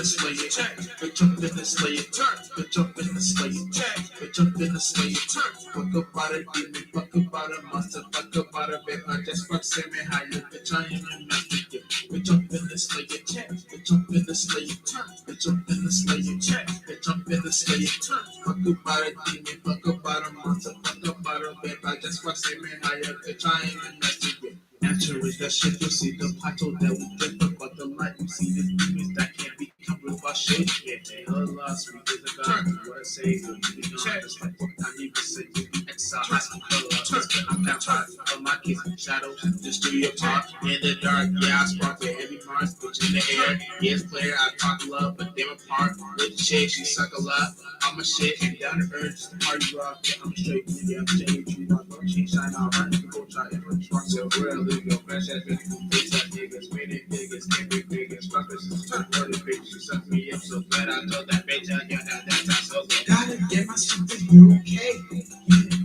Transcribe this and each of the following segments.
the slayer, check. Bitch up in the slayer, turn. Bitch up in the slayer, check. Bitch up in the slayer, turn. Fuck about a demon, fuck about a monster, fuck about a bitch. I just fuck send me higher, bitch. I am a master. Bitch up in the slayer, check. Bitch up in the slayer, turn. Bitch up in the slayer, check. Bitch up in the slayer, turn. Fuck about a demon, fuck about a monster, fuck about a bitch. I just fuck send me higher, bitch. I am a master. Answer is that shit. You see the pottle that we drink, but the light you see the demons that can't be covered by shit. Yeah, they all lost. We did the God. What I say, you be gone. Just like what I even said, you be exiled. I'm that part of my kids, shadows. Just do your part in the dark. Yeah, I spark with heavy Mars, bitch in the air. Yes, player, I talk love, but they apart. With shit, she suck a lot. I'm a shit and down to earth, just party rock. Yeah, I'm straight, yeah, I'm straight. You want no change, shine out, right? Go try it, rock so real. Live your best as bitch, that niggas, made it niggas, can't be niggas. Fuckers, turn for the bitch, you suck me up so bad. I told that bitch, yeah, that's so good. Gotta get my superhero cape, yeah.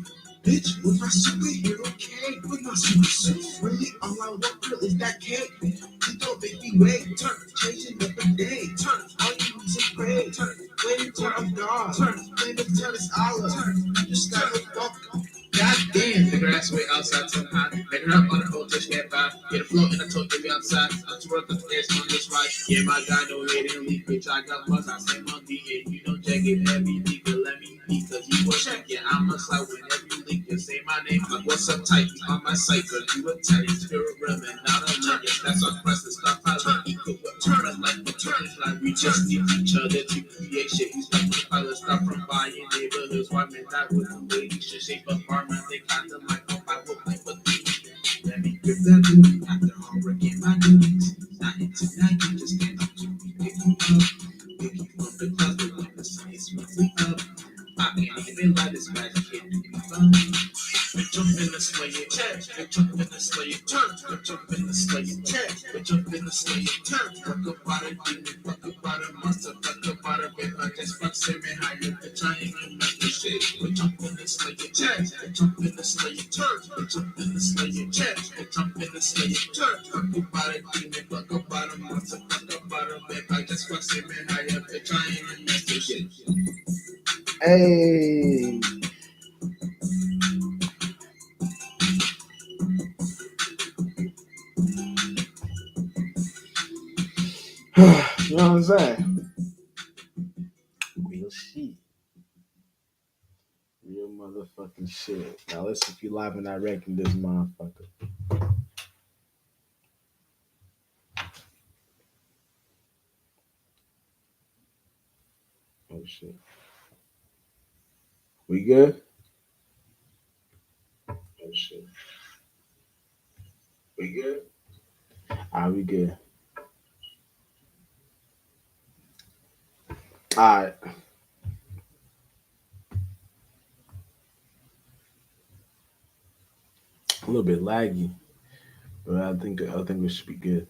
Bitch, with my superhero cape, with my super suit. Really, all I want, girl, is that cake. You don't make me wait, turn, changing up the day, turn, all you need is pray, turn, waiting till I'm gone, turn, waiting till it's Allah, turn, you just gotta fuck. God damn, the grass way outside so hot. Making up on the whole touch get by. Get a float in the toe, get me outside. I'm to work the air, on this right. Yeah, my guy, no hate and leak, bitch. I got buzz, I say monkey. Yeah, you don't check it heavy, nigga. Let me be, cause you will check. Yeah, I'm a slide whenever you leak. You say my name, like what's up tight? You on my site, cause you a tight. Spirit realm and not a leg. Yes, that's our quest and stuff. I like equal with my friend like the turns. Like we just need each other to create shit. He's like the pilot stuff from buying neighborhoods. Why men die with the lady should shape up our they kind of like hope I will play with you. Let me grip that booty after all work in my doings. Not into night, you just can't up to me. Pick you up, pick you from the closet when the sun is roughly up. I can't even let this magic hit me fun. Bitch up in the slayer, check. Bitch up in the slayer, turn. Bitch up in the slayer, check. Bitch up in the slayer, turn. Fuck about a demon, fuck about a monster, fuck about a bitch. I just fuck send me higher, bitch. I ain't gonna make this shit. Bitch up in the slayer, check. Bitch up in the slayer, turn. Bitch up in the slayer, check. Bitch up in the slayer, turn. Fuck about a demon, fuck about a monster, fuck about a bitch. I just fuck send me higher, bitch. I ain't gonna make this shit. Hey. You know what I'm saying? Real shit. Real motherfucking shit. Now listen, if you live and direct in this motherfucker. Oh shit. We good? Oh shit. We good? We good. Alright. A little bit laggy, but I think we should be good.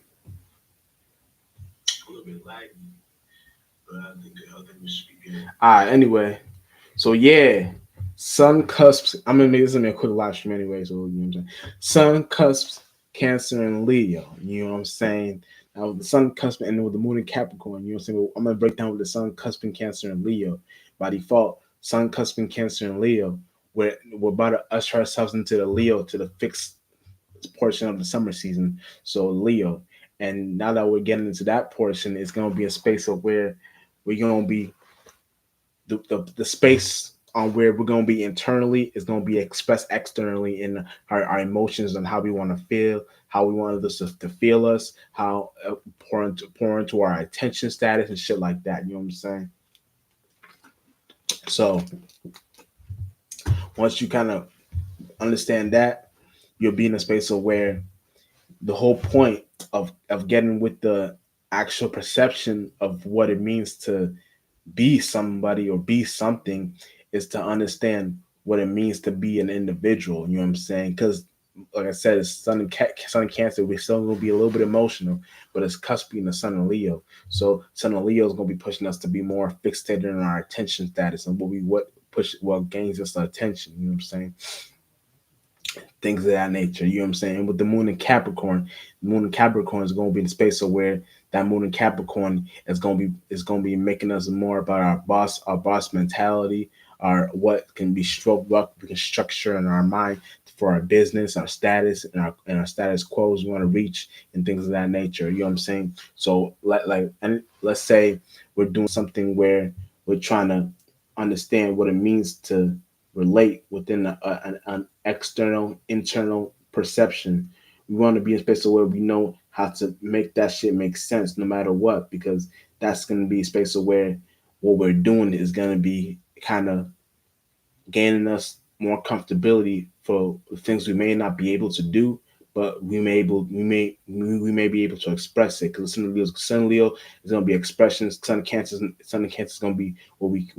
A little bit laggy, but I think we should be good. Alright, anyway. So yeah. Sun cusps. I'm gonna make this gonna be a quick live stream anyway, so you know what I'm saying. Sun cusps, Cancer and Leo. You know what I'm saying? Now with the sun cusp and with the moon in Capricorn, you know what I'm saying? Well, I'm gonna break down with the sun cusp in Cancer and Leo. By default, sun cusp in Cancer and Leo, we're about to usher ourselves into the Leo to the fixed portion of the summer season. So Leo. And now that we're getting into that portion, it's gonna be a space of where we're gonna be the space on where we're going to be internally is going to be expressed externally in our emotions and how we want to feel, how we want others to feel us, how pour into our attention status and shit like that. You know what I'm saying? So once you kind of understand that, you'll be in a space of where the whole point of getting with the actual perception of what it means to be somebody or be something is to understand what it means to be an individual. You know what I'm saying? Because, like I said, it's sun and Cancer. We're still going to be a little bit emotional, but it's cuspy in the Sun and Leo. So Sun and Leo is going to be pushing us to be more fixated on our attention status and what gains us the attention. You know what I'm saying? Things of that nature. You know what I'm saying? With the Moon in Capricorn, the Moon in Capricorn is going to be in the space of where that moon in Capricorn is gonna be making us more about our boss mentality, our what can be what we can structure in our mind for our business, our status, and our status quos we want to reach, and things of that nature. You know what I'm saying? So and let's say we're doing something where we're trying to understand what it means to relate within an external internal perception. We want to be in a space where we know how to make that shit make sense no matter what, because that's going to be a space where what we're doing is going to be kind of gaining us more comfortability for things we may not be able to do, but we may be able to express it, because Sun Leo is going to be expressions. Sun Cancer is going to be what we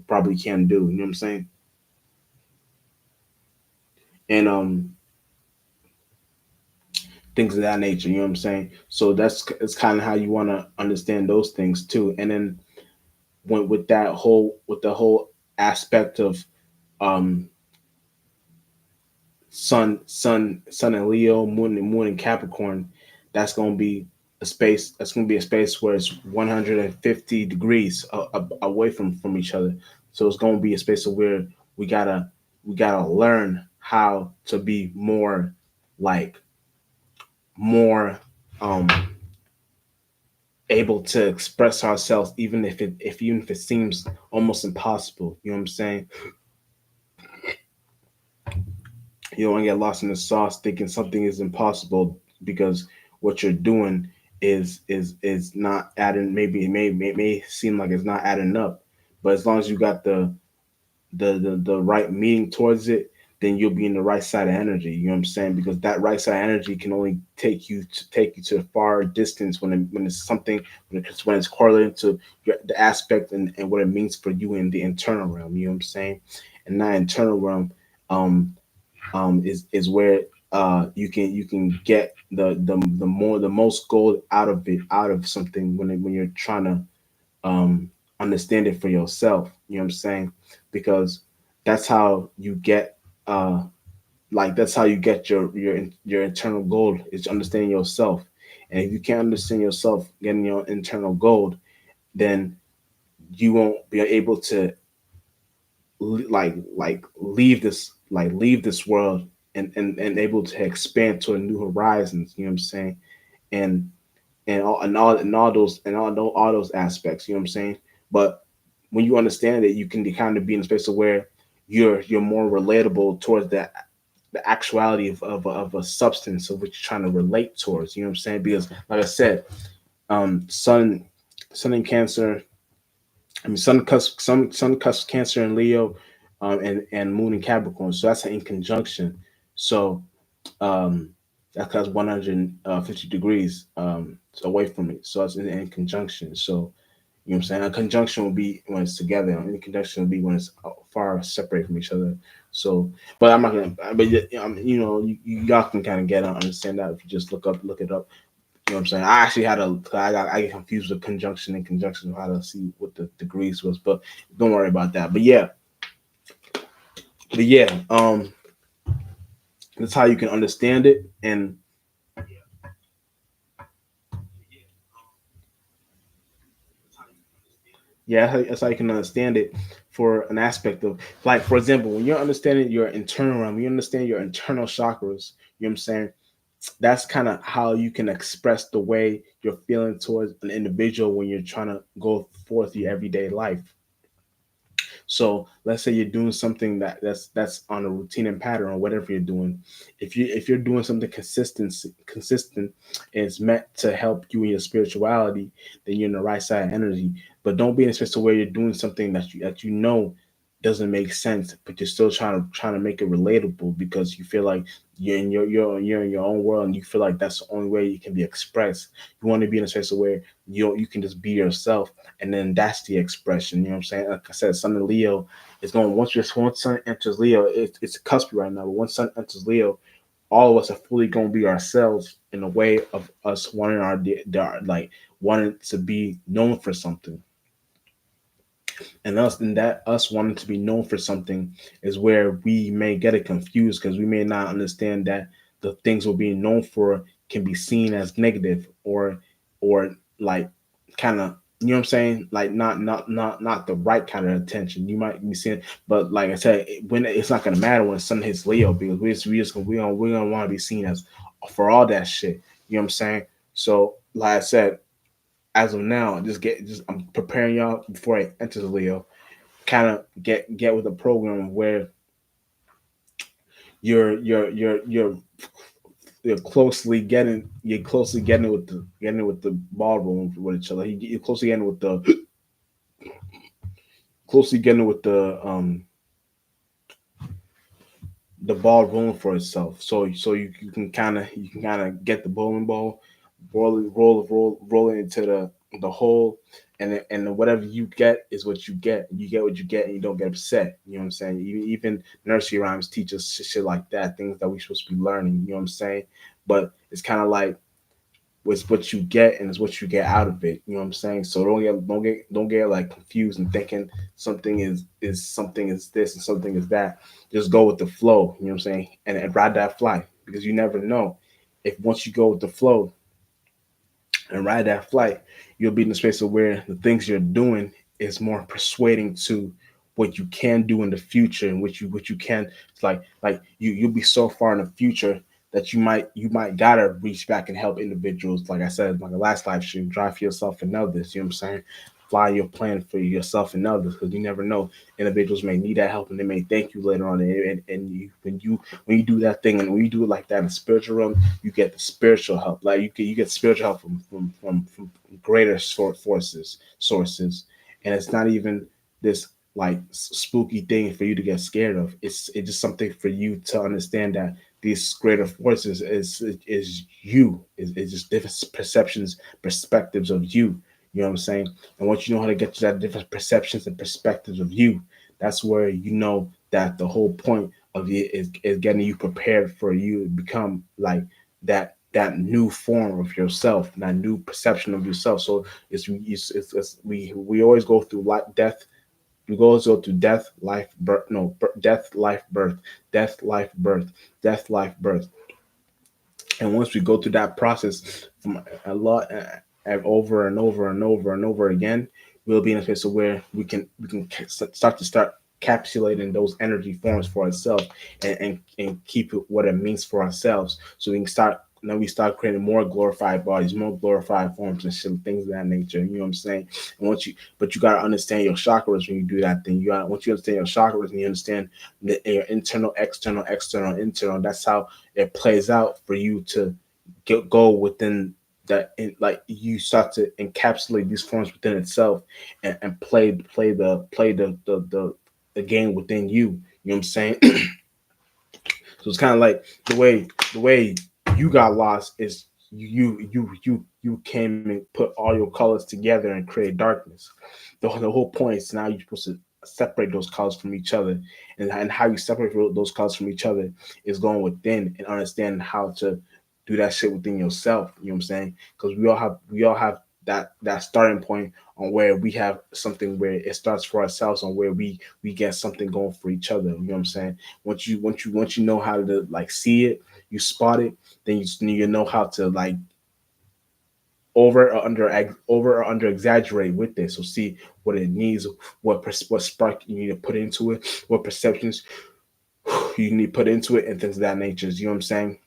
probably can do. You know what I'm saying? And things of that nature. You know what I'm saying? So it's kind of how you want to understand those things too. And then when with the whole aspect of um sun and Leo, moon and Capricorn, that's gonna be a space where it's 150 degrees away from each other. So it's gonna be a space of where we gotta we gotta learn how to be like more um able to express ourselves, even if it seems almost impossible. You know what I'm saying? You don't want to get lost in the sauce thinking something is impossible, because what you're doing is not adding. Maybe it may seem like it's not adding up, but as long as you got the right meaning towards it, then you'll be in the right side of energy. You know what I'm saying? Because that right side of energy can only take you to a far distance when it's something, when it's correlated to the aspect, and what it means for you in the internal realm. You know what I'm saying? And that internal realm, um, is where you can get the most gold out of something when you're trying to um, understand it for yourself. You know what I'm saying? Because that's how you get uh, that's how you get your internal gold, is understanding yourself. And if you can't understand yourself, getting your internal gold, then you won't be able to leave this world, and able to expand to a new horizons. You know what I'm saying? And all those aspects. You know what I'm saying? But when you understand it, you can kind of be in a space of where you're more relatable towards that the actuality of a substance of which you're trying to relate towards. You know what I'm saying? Because like I said, sun in Cancer. I mean, sun cusp Cancer and Leo, and moon in Capricorn. So that's in conjunction. So um, that's 150 degrees away from it. So it's in conjunction. So you know what I'm saying? A conjunction will be when it's together. In conjunction will be when it's far separate from each other. So, but I'm not gonna. But y'all can kind of understand that if you just look it up. You know what I'm saying? I get confused with conjunction and conjunction, how to see what the degrees was, but don't worry about that. But yeah, that's how you can understand it. And yeah, that's how you can understand it for an aspect of, like, for example, when you're understanding your internal realm, you understand your internal chakras. You know what I'm saying? That's kind of how you can express the way you're feeling towards an individual when you're trying to go forth your everyday life. So let's say you're doing something that's on a routine and pattern, or whatever you're doing. If you're doing something consistent, and it's meant to help you in your spirituality, then you're in the right side of energy. But don't be in a space where you're doing something that doesn't make sense, but you're still trying to make it relatable, because you feel like you're in your own world, and you feel like that's the only way you can be expressed. You want to be in a space where you can just be yourself, and then that's the expression. You know what I'm saying? Like I said, Sun and Leo is going, once Sun enters Leo, it's a cusp right now. But once Sun enters Leo, all of us are fully going to be ourselves, in a way of us wanting like wanting to be known for something. And us wanting to be known for something is where we may get it confused, because we may not understand that the things we're being known for can be seen as negative, or like kind of, you know what I'm saying, like not the right kind of attention. You might be seeing, but like I said, when it's not gonna matter when the sun hits Leo, because we're gonna want to be seen as for all that shit. You know what I'm saying? So like I said, as of now, just I'm preparing y'all before I enter the Leo. Kind of get with a program where you're you're closely getting with the ballroom with each other. You're closely getting with the ball rolling for itself. So you can kind of get the bowling ball, roll it into the hole, and whatever you get is what you get. You get what you get, and you don't get upset. You know what I'm saying? Even nursery rhymes teach us shit like that, things that we're supposed to be learning. You know what I'm saying? But it's kind of like it's what you get and it's what you get out of it. You know what I'm saying? So don't get like confused and thinking something is something is this and something is that. Just go with the flow. You know what I'm saying? And ride that flight, because you never know if once you go with the flow and ride that flight, you'll be in a space of where the things you're doing is more persuading to what you can do in the future, and what you can. It's like you'll be so far in the future that you might gotta reach back and help individuals. Like I said, like the last live stream, drive for yourself and others. You know what I'm saying? Fly your plan for yourself and others, because you never know, individuals may need that help and they may thank you later on. And when you do that thing, and when you do it like that in the spiritual realm, you get the spiritual help. Like you get spiritual help from greater forces sources, and it's not even this like spooky thing for you to get scared of. It's just something for you to understand that these greater forces is you, is just different perceptions, perspectives of you. You know what I'm saying? And once you know how to get to that different perceptions and perspectives of you, that's where you know that the whole point of it is getting you prepared for you to become like that new form of yourself, that new perception of yourself. So we always go through death. We always go through death, life, birth. No, death, life, birth, death, life, birth, death, life, birth. And once we go through that process from a lot over and over and over and over again, we'll be in a place of where we can start capsulating those energy forms for ourselves, and keep it what it means for ourselves. So we can start. Then we start creating more glorified bodies, more glorified forms and shit, things of that nature. You know what I'm saying? And but you gotta understand your chakras when you do that thing. Once you understand your chakras and you understand your internal, external, external, internal. That's how it plays out for you to go within that. Like you start to encapsulate these forms within itself, and play the game within you. You know what I'm saying? So it's kind of like the way you got lost is you came and put all your colors together and create darkness. The whole point is now you're supposed to separate those colors from each other, and how you separate those colors from each other is going within and understanding how to do that shit within yourself. You know what I'm saying? Because we all have that starting point on where we have something where it starts for ourselves, on where we get something going for each other. You know what I'm saying? Once you know how to like see it, you spot it, then you know how to like over or under exaggerate with it. So see what it needs, what spark you need to put into it, what perceptions you need to put into it, and things of that nature. You know what I'm saying?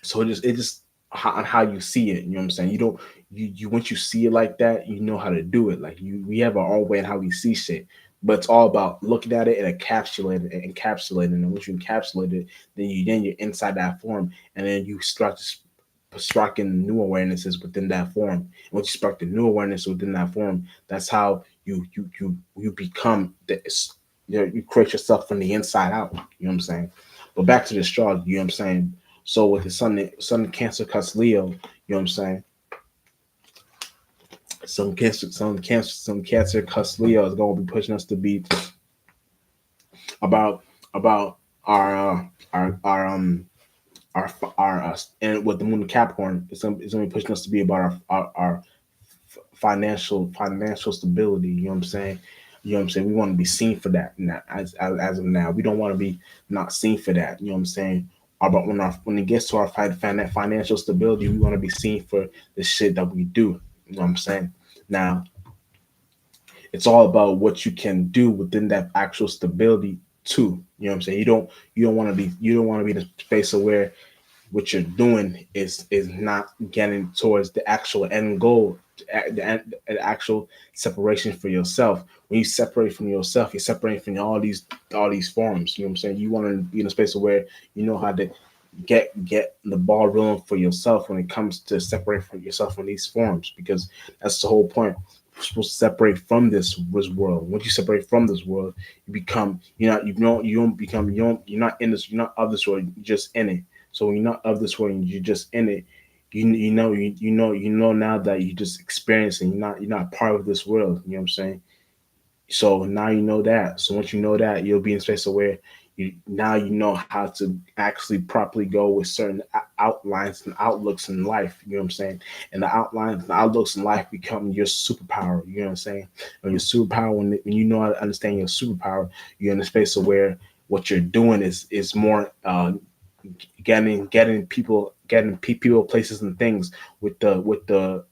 So it just on how you see it. You know what I'm saying? You don't you once you see it like that, you know how to do it. Like we have our own way in how we see shit. But it's all about looking at it and encapsulating. And once you encapsulate it, then you're inside that form, and then you start sparking new awarenesses within that form. And once you spark the new awareness within that form, that's how you become this. You create yourself from the inside out. You know what I'm saying? But back to the astrology. You know what I'm saying? So with the sun Cancer cusp Leo, you know what I'm saying? Some Cancer cusp Leo is going to be pushing us to be about about our our and with the moon in Capricorn, it's gonna be pushing us to be about our financial stability. You know what I'm saying? You know what I'm saying? We want to be seen for that. As of now, we don't want to be not seen for that. You know what I'm saying? But when it gets to our financial stability, we want to be seen for the shit that we do. You know what I'm saying? Now, it's all about what you can do within that actual stability too. You know what I'm saying? You don't want to be in a space of where what you're doing is not getting towards the actual end goal, the actual separation for yourself. When you separate from yourself, you're separating from all these forms. You know what I'm saying? You want to be in a space where you know how to get the ball rolling for yourself when it comes to separate from yourself from these forms, because that's the whole point. You're supposed to separate from this world. Once you separate from this world, you become you're not in this, you're not of this world, you're just in it. So when you're not of this world, you're just in it. You know now that you just experiencing. You're not part of this world. You know what I'm saying? So now you know that. So once you know that, you'll be in space where you know how to actually properly go with certain outlines and outlooks in life. You know what I'm saying? And the outlines and outlooks in life become your superpower. You know what I'm saying? And your superpower, when you know how to understand your superpower, you're in a space of where what you're doing is more getting people, places, and things with the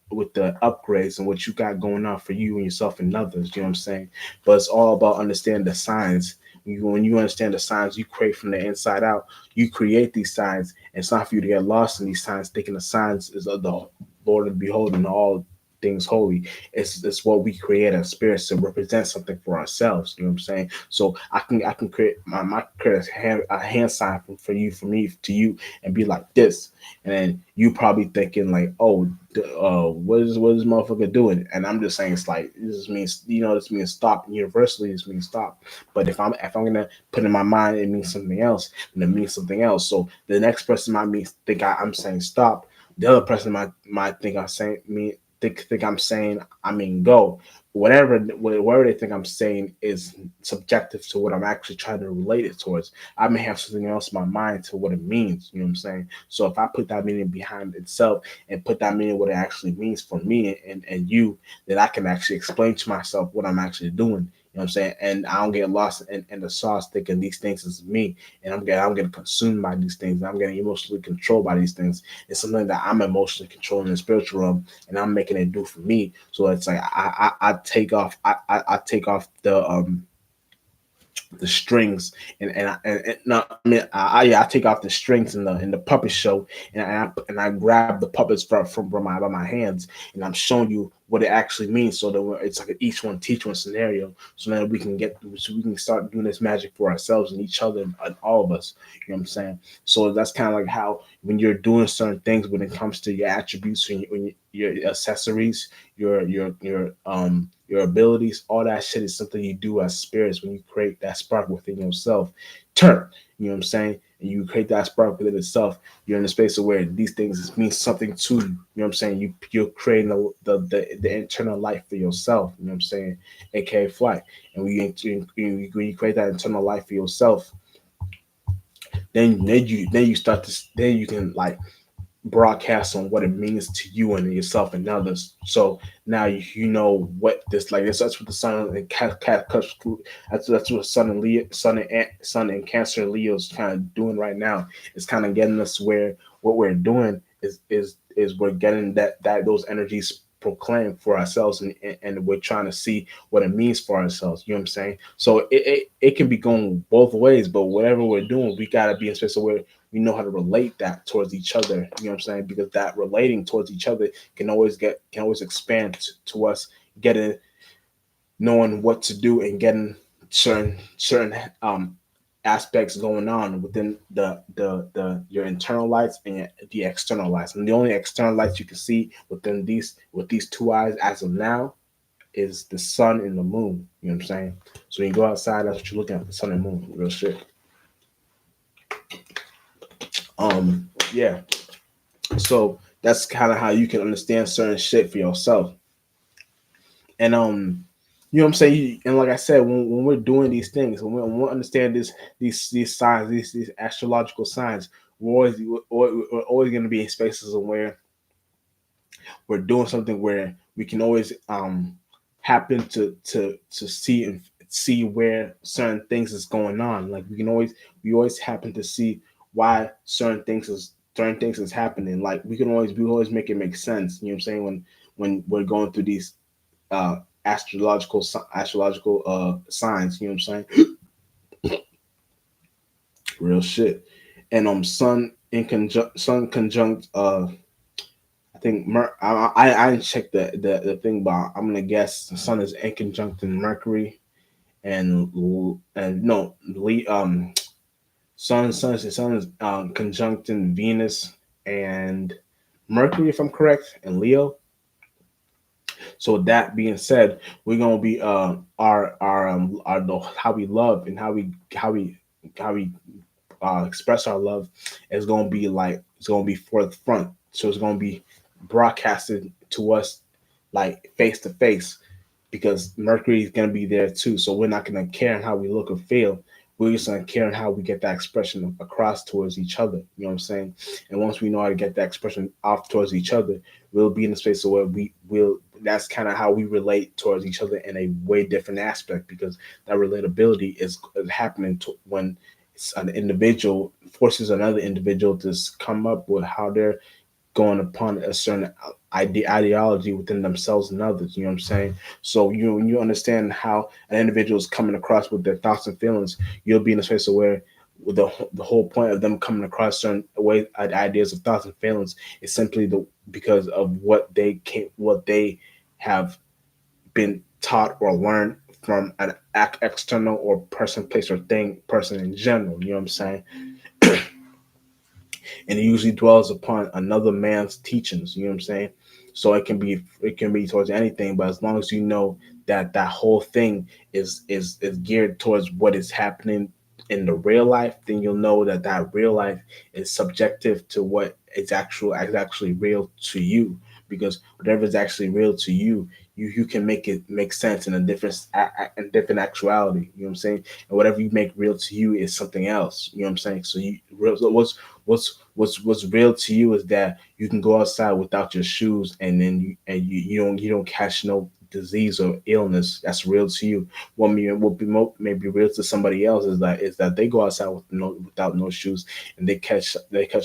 upgrades and what you got going on for you and yourself and others. You know what I'm saying? But it's all about understanding the signs. When you understand the signs you create from the inside out, you create these signs. And it's not for you to get lost in these signs, thinking the signs is of the Lord and behold and all things holy. It's what we create as spirits to represent something for ourselves. You know what I'm saying? So I can create create a hand sign for you, for me, to you, and be like this. And then you probably thinking like, oh, what is motherfucker doing? And I'm just saying, it's like, this means, this means stop. Universally, this means stop. But if I'm gonna put in my mind it means something else, and it means something else. So the next person might think I'm saying stop. The other person might think I'm saying me think I'm saying I mean go. Whatever they think I'm saying is subjective to what I'm actually trying to relate it towards. I may have something else in my mind to what it means. You know what I'm saying? So if I put that meaning behind itself and put that meaning what it actually means for me and you, then I can actually explain to myself what I'm actually doing. You know what I'm saying? And I don't get lost in the sauce thinking these things is me, and I'm getting consumed by these things. I'm getting emotionally controlled by these things. It's something that I'm emotionally controlling in the spiritual realm, and I'm making it do for me. So it's like I take off I take off the strings, and no, I mean, yeah, I take off the strings in the puppet show, and I grab the puppets from my hands, and I'm showing you what it actually means, so that it's like an each one teach one scenario, so that we can start doing this magic for ourselves and each other and all of us. You know what I'm saying? So that's kind of like how when you're doing certain things when it comes to your attributes and your accessories, your abilities, all that shit is something you do as spirits when you create that spark within yourself. Turn, you know what I'm saying? And you create that spark within itself. You're in a space of where these things mean something to you. You know what I'm saying? You're creating the internal life for yourself. You know what I'm saying? AKA flight. And when you create that internal life for yourself, then you start to then you can like broadcast on what it means to you and yourself and others. So now you know what this like. That's what the sun and that's what sun and Leo, sun and Cancer and Leo's kind of doing right now. It's kind of getting us where what we're doing is we're getting that those energies proclaimed for ourselves, and we're trying to see what it means for ourselves. You know what I'm saying? So it can be going both ways, but whatever we're doing, we gotta be in a space where we know how to relate that towards each other. You know what I'm saying? Because that relating towards each other can always expand to us getting knowing what to do and getting certain aspects going on within the your internal lights and the external lights. And the only external lights you can see with these two eyes as of now is the sun and the moon. You know what I'm saying? So when you go outside, that's what you're looking at, the sun and moon, real shit. Yeah. So that's kind of how you can understand certain shit for yourself. And you know what I'm saying? And like I said, when we're doing these things, when we understand these signs, these astrological signs, we're always going to be in spaces where we're doing something where we can always happen to see and see where certain things is going on. Like we always happen to see why certain things is happening. Like we always make it make sense. You know what I'm saying? When we're going through these uh astrological signs. You know what I'm saying? Real shit. And sun conjunct I think I didn't check the thing, but I'm gonna guess the sun is in conjunct in Mercury and no sun is conjunct in Venus and Mercury, if I'm correct, and Leo. So that being said, we're gonna be our the, how we love and how we express our love is gonna be like it's gonna be forthfront. So it's gonna be broadcasted to us like face to face because Mercury is going to be there too. So we're not going to care how we look or feel. We're just going to care how we get that expression across towards each other. You know what I'm saying? And once we know how to get that expression off towards each other, we'll be in a space where we will. That's kind of how we relate towards each other in a way different aspect because that relatability is happening when an individual forces another individual to come up with how they're going upon a certain ideology within themselves and others. You know what I'm saying? So when you understand how an individual is coming across with their thoughts and feelings, you'll be in a space where with the whole point of them coming across certain way ideas of thoughts and feelings is simply because of what they have been taught or learned from an external or person, place, or thing, person in general. You know what I'm saying? And it usually dwells upon another man's teachings. You know what I'm saying? So it can be towards anything, but as long as you know that that whole thing is geared towards what is happening in the real life, then you'll know that that real life is subjective to what is actually real to you. Because whatever is actually real to you, you can make it make sense in a different actuality. You know what I'm saying? And whatever you make real to you is something else. You know what I'm saying? So what's real to you is that you can go outside without your shoes and then you don't catch no disease or illness. That's real to you. What may be real to somebody else is that they go outside without no shoes and they catch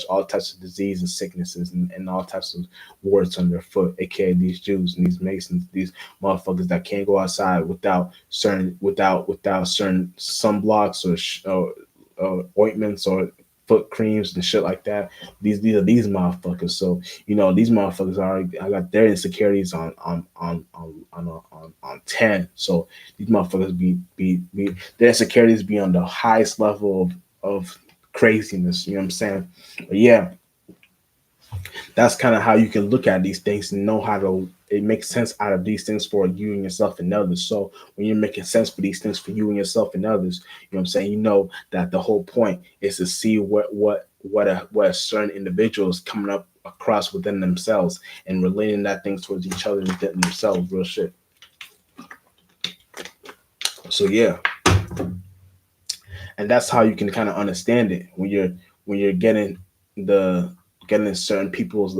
all types of disease and sicknesses and all types of warts on their foot, aka these Jews and these Masons, these motherfuckers that can't go outside without certain sunblocks or ointments or foot creams and shit like that. These are these motherfuckers. So these motherfuckers are. I got their insecurities on 10. So these motherfuckers be their insecurities be on the highest level of craziness. You know what I'm saying? But yeah, that's kind of how you can look at these things and know how to it makes sense out of these things for you and yourself and others. So when you're making sense for these things for you and yourself and others, you know what I'm saying, you know that the whole point is to see what a certain individual is coming up across within themselves and relating that things towards each other and within themselves, real shit. So yeah, and that's how you can kind of understand it when you're the getting certain people's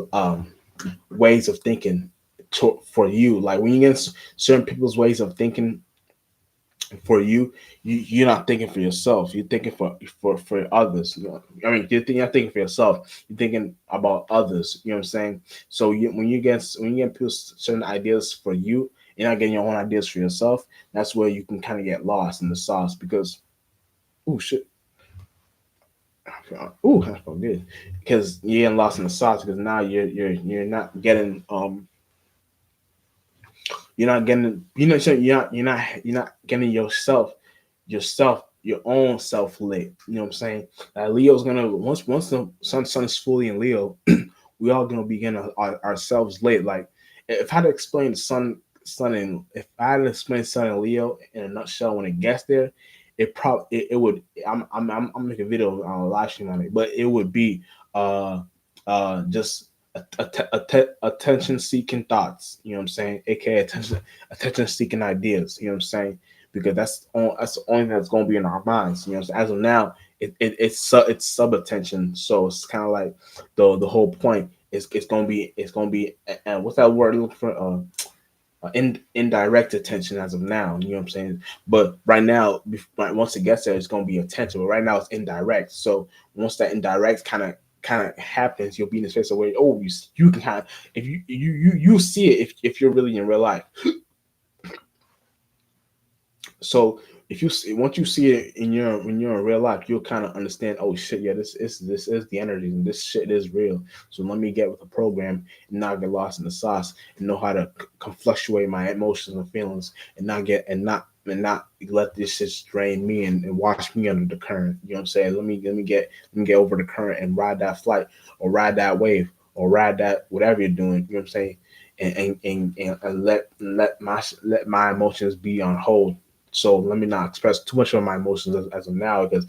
ways of thinking for you. Like when you get certain people's ways of thinking for you, you're not thinking for yourself. You're thinking for others. I mean, you're not thinking for yourself. You're thinking about others. You know what I'm saying? So when you get people certain ideas for you, you're not getting your own ideas for yourself. That's where you can kind of get lost in the sauce because oh shit. Ooh, that's so good. Because you're getting lost in the sauce because now you're not getting you're not getting so you're not getting your own self lit. You know what I'm saying? Leo's gonna once the sun is fully in Leo, we all gonna be getting ourselves lit. Like if I had to explain the sun and if I had to explain sun and Leo in a nutshell when it gets there, it would I'm making a video on a live stream on it, but it would be just attention seeking thoughts, you know what I'm saying? AKA attention seeking ideas, you know what I'm saying? Because that's the only thing that's gonna be in our minds, you know what I'm saying? As of now, it's sub attention, so it's kind of like the whole point is it's gonna be what's that word I'm looking for? indirect attention as of now. You know what I'm saying? But right now, once it gets there, it's gonna be attention. But right now, it's indirect. So once that indirect kind of happens, you'll be in a space where you can kind of, if you see it if you're really in real life. So if you see, once you see it in your when you're in real life, you'll kind of understand. Oh shit, yeah, this is the energy, and this shit is real. So let me get with the program and not get lost in the sauce, and know how to can fluctuate my emotions and feelings, and not let this shit drain me and wash me under the current. You know what I'm saying? Let me get over the current and ride that flight, or ride that wave, or ride that whatever you're doing. You know what I'm saying? And let my emotions be on hold. So let me not express too much of my emotions as of now, because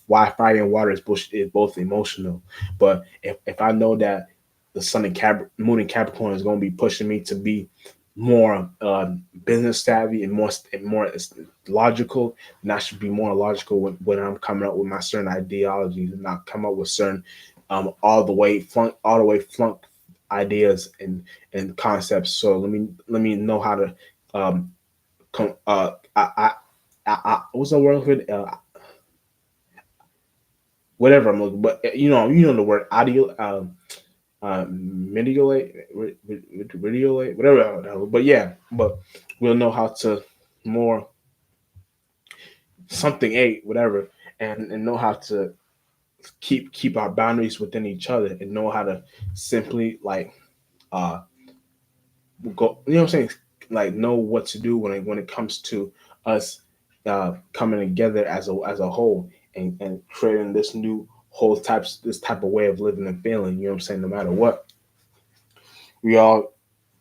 why fire and water is both emotional. But if I know that the sun and moon and Capricorn is going to be pushing me to be more business savvy and more logical, and I should be more logical when I'm coming up with my certain ideologies, and not come up with certain all the way flunk ideas and concepts. So let me know how to um what's the word for it? Whatever I'm looking, but you know the word audio, mediolate, radiolate, whatever. But yeah, but we'll know how to more something eight, whatever, and know how to keep our boundaries within each other, and know how to simply like uh go, you know what I'm saying, like know what to do when it comes to us coming together as a whole, and creating this type of way of living and feeling. You know what I'm saying? No matter what, we all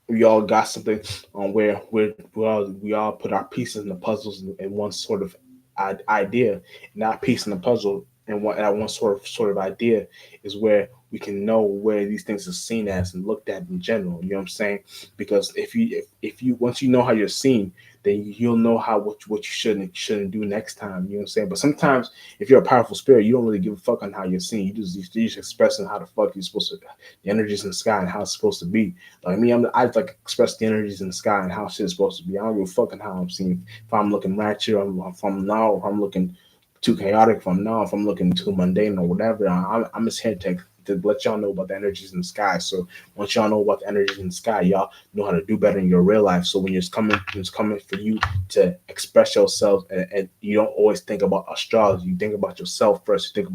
we all got something on where we all put our pieces in the puzzles in one sort of idea, and that piece in the puzzle and one sort of idea is where we can know where these things are seen as and looked at in general. You know what I'm saying? Because if you once you know how you're seen, then you'll know what you shouldn't do next time. You know what I'm saying? But sometimes if you're a powerful spirit, you don't really give a fuck on how you're seen. You just expressing how the fuck you're supposed to, the energies in the sky and how it's supposed to be. Like me, I like express the energies in the sky and how shit's supposed to be. I don't give a fuck on how I'm seen. If I'm looking ratchet, if I'm now, if I'm looking too chaotic, if I'm looking too mundane or whatever, I'm just here to let y'all know about the energies in the sky. So once y'all know about the energies in the sky, y'all know how to do better in your real life. So when it's coming for you to express yourself, and you don't always think about astrology. You think about yourself first. You think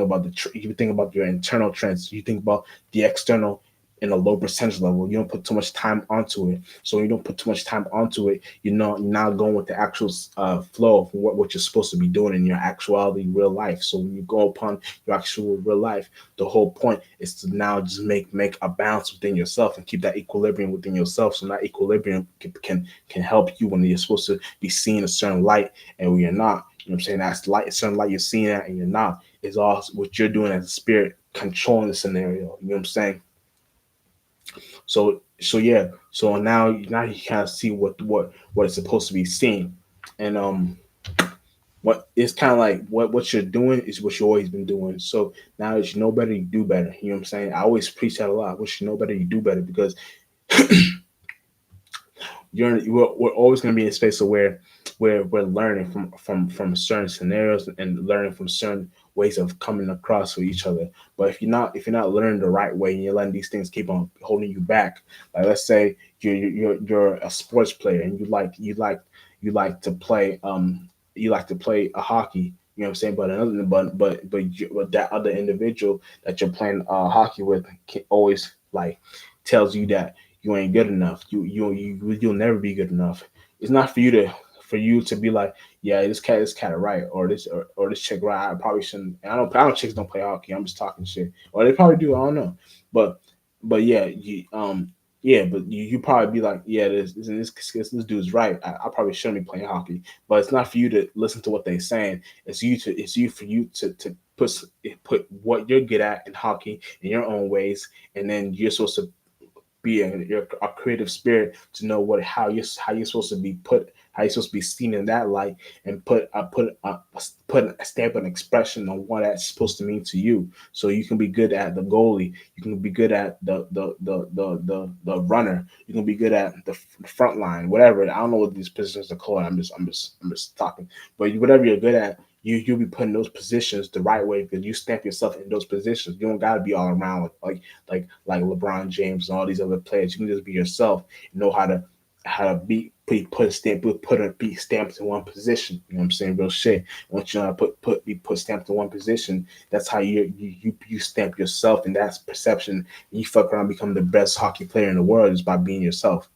about your internal trends. You think about the external in a low percentage level. You don't put too much time onto it. So when you don't put too much time onto it, you're not going with the actual flow of what you're supposed to be doing in your actuality, real life. So when you go upon your actual real life, the whole point is to now just make a balance within yourself and keep that equilibrium within yourself. So that equilibrium can help you when you're supposed to be seeing a certain light and when you're not. You know what I'm saying? That's light, a certain light you're seeing at and you're not. Is all what you're doing as a spirit controlling the scenario. You know what I'm saying? So yeah. So now you kind of see what it's supposed to be seen, and what it's kind of like what you're doing is what you always been doing. So now that you know better, you do better. You know what I'm saying? I always preach that a lot. Once you know better, you do better, because we're always going to be in a space of where we're learning from certain scenarios and learning from certain ways of coming across with each other. But if you're not learning the right way and you're letting these things keep on holding you back, like let's say you're a sports player and you like to play a hockey. You know what I'm saying? But that other individual that you're playing hockey with can always like tells you that you ain't good enough. You'll never be good enough. It's not for you to be like, yeah, this cat right, or this chick right. I probably shouldn't. And I don't chicks don't play hockey. I'm just talking shit, or they probably do. I don't know, but yeah, but you probably be like, yeah, this dude's right. I probably shouldn't be playing hockey, but it's not for you to listen to what they're saying. It's for you to put what you're good at in hockey in your own ways, and then you're supposed to be a creative spirit to know how you're supposed to be put, how you're supposed to be seen in that light, and put a stamp and expression on what that's supposed to mean to you. So you can be good at the goalie, you can be good at the runner, you can be good at the front line, whatever. I don't know what these positions are called. I'm just talking, but whatever you're good at, you'll be put in those positions the right way because you stamp yourself in those positions. You don't gotta be all around like LeBron James and all these other players. You can just be yourself and know how to put a stamp put a be stamped in one position. You know what I'm saying? Real shit. Once you know how to put stamped in one position, that's how you stamp yourself, and that's perception. You fuck around, become the best hockey player in the world just by being yourself.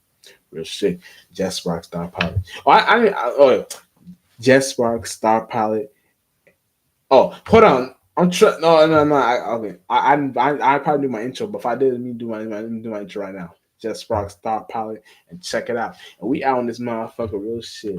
Real shit. Jet Spark Star Pilot. Jet Spark Star Pilot. Oh, hold on. No. Okay. I probably do my intro, but if I did, let me do my intro right now. Just Rock Star Pilot and check it out. And we out on this motherfucker real shit.